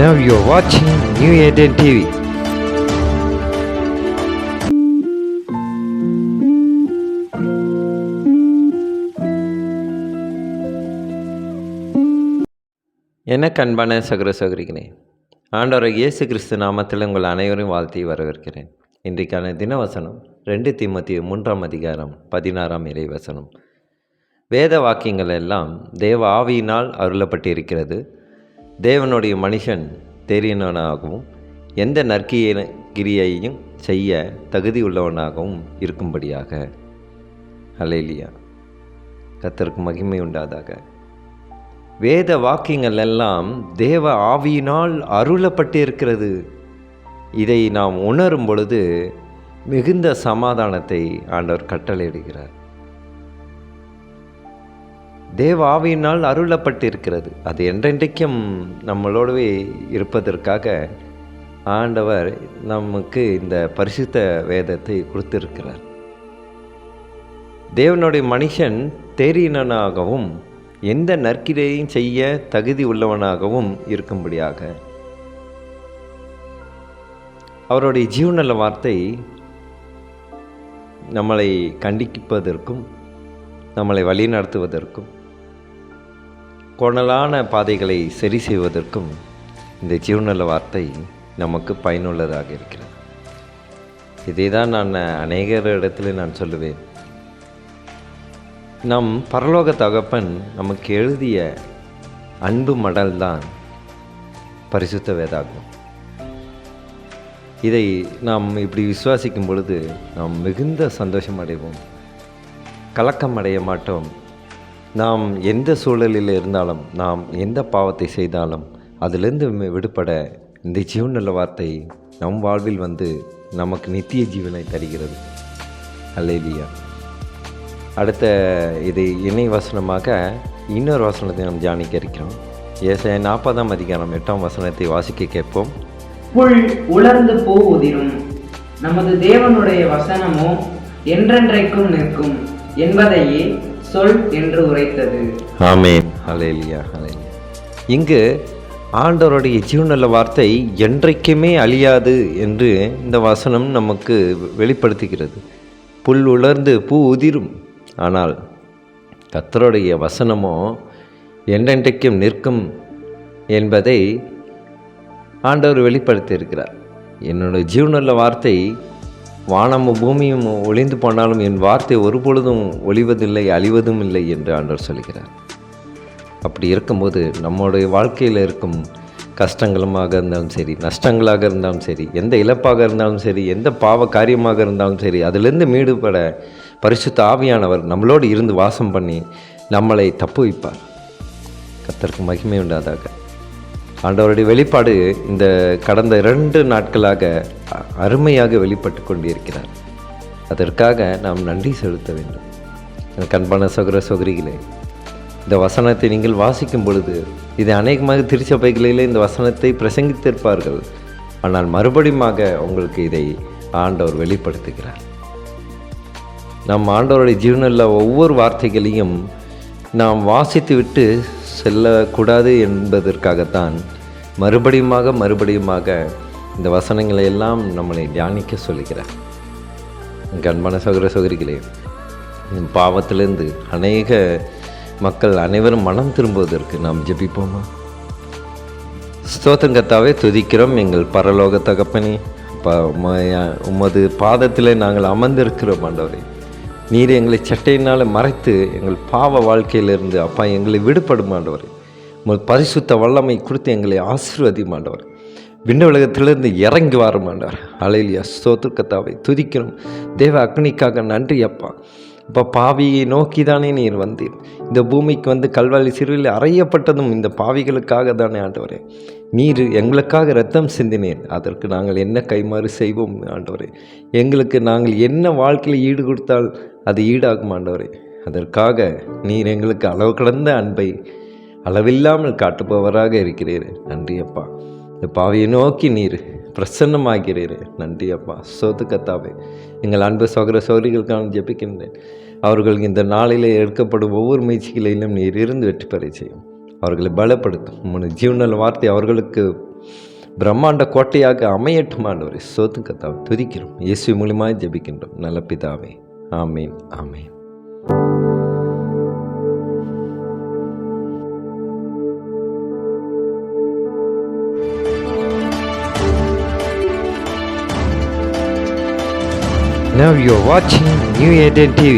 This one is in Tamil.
Now you're watching New Eden TV. எனக்கு அன்பான சகோதர சகோதரிகளே, ஆண்டவர் இயேசு கிறிஸ்து நாமத்தில் உங்கள் அனைவரும் வாழ்த்தி வரவேற்கிறேன். இன்றைக்கான தினவசனம் 2 தீமோத்தேயு 3 அதிகாரம் 16 இறைவசனம். வேத வாக்கியங்கள் எல்லாம் தேவ ஆவியினால் அருளப்பட்டிருக்கிறது. தேவனுடைய மனுஷன் தேறினவனாகவும் எந்த நற்கிரியையும் செய்ய தகுதி உள்ளவனாகவும் இருக்கும்படியாக. அல்லேலூயா, கர்த்தருக்கு மகிமை உண்டாதாக. வேத வாக்கியங்கள் எல்லாம் தேவ ஆவியினால் அருளப்பட்டிருக்கிறது. இதை நாம் உணரும் பொழுது மிகுந்த சமாதானத்தை ஆண்டவர் கட்டளையிடுகிறார். தேவ ஆவியினால் அருளப்பட்டிருக்கிறது. அது என்றென்றைக்கும் நம்மளோடவே இருப்பதற்காக ஆண்டவர் நமக்கு இந்த பரிசுத்த வேதத்தை கொடுத்திருக்கிறார். தேவனுடைய மனுஷன் தேறினவனாகவும் எந்த நற்கிரையும் செய்ய தகுதி உள்ளவனாகவும் இருக்கும்படியாக. அவருடைய ஜீவனுள்ள வார்த்தை நம்மளை கண்டிப்பதற்கும் நம்மளை வழிநடத்துவதற்கும் கோணலான பாதைகளை சரி செய்வதற்கும் இந்த ஜீவனுள்ள வார்த்தை நமக்கு பயனுள்ளதாக இருக்கிறது. இதை தான் நான் அநேகர் இடத்துல நான் சொல்லுவேன். நம் பரலோக தகப்பன் நமக்கு எழுதிய அன்பு மடல்தான் பரிசுத்த வேதாகம். இதை நாம் இப்படி விசுவாசிக்கும் பொழுது நாம் மிகுந்த சந்தோஷம் அடைவோம், கலக்கம் அடைய மாட்டோம். நாம் எந்த சூழலில் இருந்தாலும், நாம் எந்த பாவத்தை செய்தாலும் அதிலிருந்து விடுபட இந்த ஜீவனுள்ள வார்த்தை நம் வாழ்வில் வந்து நமக்கு நித்திய ஜீவனை தருகிறது. அல்லேலூயா. அடுத்த இது இணை வசனமாக இன்னொரு வசனத்தை நாம் தியானிக்க இருக்கிறோம். ஏசாயா 40 அதிகாரம் 8 வசனத்தை வாசிக்க கேட்போம். புல் உலர்ந்து பூ உதிரும், நமது தேவனுடைய வசனமோ என்றென்றைக்கும் நிற்கும் என்பதையே சொல் என்று உரைத்தது. ஆமென். அல்லேலூயா, அல்லேலூயா. இங்கு ஆண்டவருடைய ஜீவனுள்ள வார்த்தை என்றைக்குமே அழியாது என்று இந்த வசனம் நமக்கு வெளிப்படுத்துகிறது. புல் உலர்ந்து பூ உதிரும், ஆனால் கர்த்தருடைய வசனமோ என்றென்றைக்கும் நிற்கும் என்பதை ஆண்டவர் வெளிப்படுத்தியிருக்கிறார். என்னுடைய ஜீவனுள்ள வார்த்தை வானமும் பூமியும் ஒளிந்து போனாலும் என் வார்த்தை ஒருபொழுதும் ஒளிவதில்லை, அழிவதும் இல்லை என்று ஆண்டவர் சொல்கிறார். அப்படி இருக்கும்போது நம்முடைய வாழ்க்கையில் இருக்கும் கஷ்டங்களுமாக இருந்தாலும் சரி, நஷ்டங்களாக இருந்தாலும் சரி, எந்த இழப்பாக இருந்தாலும் சரி, எந்த பாவ காரியமாக இருந்தாலும் சரி, அதிலிருந்து மீடுபட பரிசுத்த ஆவியானவர் நம்மளோடு இருந்து வாசம் பண்ணி நம்மளை தப்பு வைப்பார். கர்த்தருக்கு மகிமை உண்டாதாக. ஆண்டவருடைய வெளிப்பாடு இந்த கடந்த 2 நாட்களாக அருமையாக வெளிப்பட்டு கொண்டிருக்கிறார். அதற்காக நாம் நன்றி செலுத்த வேண்டும். எனக்கு அன்பான சகோதர சகோதரிகளே, இந்த வசனத்தை நீங்கள் வாசிக்கும் பொழுது இது அநேகமாக திருச்சபைகளிலே இந்த வசனத்தை பிரசங்கித்திருப்பார்கள். ஆனால் மறுபடியுமாக உங்களுக்கு இதை ஆண்டவர் வெளிப்படுத்துகிறார். நம் ஆண்டவருடைய ஜீவனுள்ள ஒவ்வொரு வார்த்தைகளையும் நாம் வாசித்து விட்டு செல்லக்கூடாது என்பதற்காகத்தான் மறுபடியுமாக இந்த வசனங்களை எல்லாம் நம்மளை தியானிக்க சொல்லுகிறார். அன்பான சகோதர சகோதரிகளே, பாவத்திலிருந்து அநேக மக்கள் அனைவரும் மனம் திரும்புவதற்கு நாம் ஜெபிப்போமா? ஸ்தோத்திரம் கர்த்தாவே, துதிக்கிறோம் எங்கள் பரலோக தகப்பனே. உமது பாதத்தில் நாங்கள் அமர்ந்திருக்கிறோம் ஆண்டவரே. நீர் எங்களை சட்டையினால் மறைத்து எங்கள் பாவ வாழ்க்கையிலிருந்து அப்பா எங்களை விடுபடும் ஆண்டவர். உங்கள் பரிசுத்த வல்லமை கொடுத்து எங்களை ஆசீர்வதியும் ஆண்டவர். விண்ண உலகத்திலிருந்து இறங்கி வரும் ஆண்டவர். அல்லேலூயா, ஸ்தோத்திரம் கர்த்தாவே, துதிக்கிறோம். தேவ அக்னிக்காக நன்றி அப்பா. இப்போ பாவியை நோக்கி தானே நீர் வந்தீர். இந்த பூமிக்கு வந்து கல்வாரி சிறுவில் அறையப்பட்டதும் இந்த பாவிகளுக்காக தானே ஆண்டவரே. நீர் எங்களுக்காக இரத்தம் சிந்தினேன். அதற்கு நாங்கள் என்ன கைமாறு செய்வோம் ஆண்டவரே? எங்களுக்கு நாங்கள் என்ன வாழ்க்கையில் ஈடு கொடுத்தால் அது ஈடாகும் ஆண்டவரே. அதற்காக நீர் எங்களுக்கு அளவு கடந்த அன்பை அளவில்லாமல் காட்டுபவராக இருக்கிறீர். நன்றி அப்பா. இந்த பாவியை நோக்கி நீர் பிரசன்னமாகிறீரே. நன்றி அப்பா. ஸ்தோத்திர கர்த்தாவே, எங்கள் அன்பு சகோதர சகோதரிகளுக்கான ஜெபிக்கின்றேன். அவர்கள் இந்த நாளிலே எடுக்கப்படும் ஒவ்வொரு முயற்சிகளிலும் நீர் இருந்து வெற்றி பெற செய்யும். அவர்களை பலப்படுத்தும். உம்முடைய ஜீவனுள்ள வார்த்தை அவர்களுக்கு பிரம்மாண்ட கோட்டையாக அமையட்டும் ஆண்டவரே. சோத்து கத்தாவை துதிக்கிறோம். இயேசு மூலியமாக ஜெபிக்கின்றோம் நல்ல பிதாவே. ஆமீன் ஆமீன். Now you are watching New Eden TV.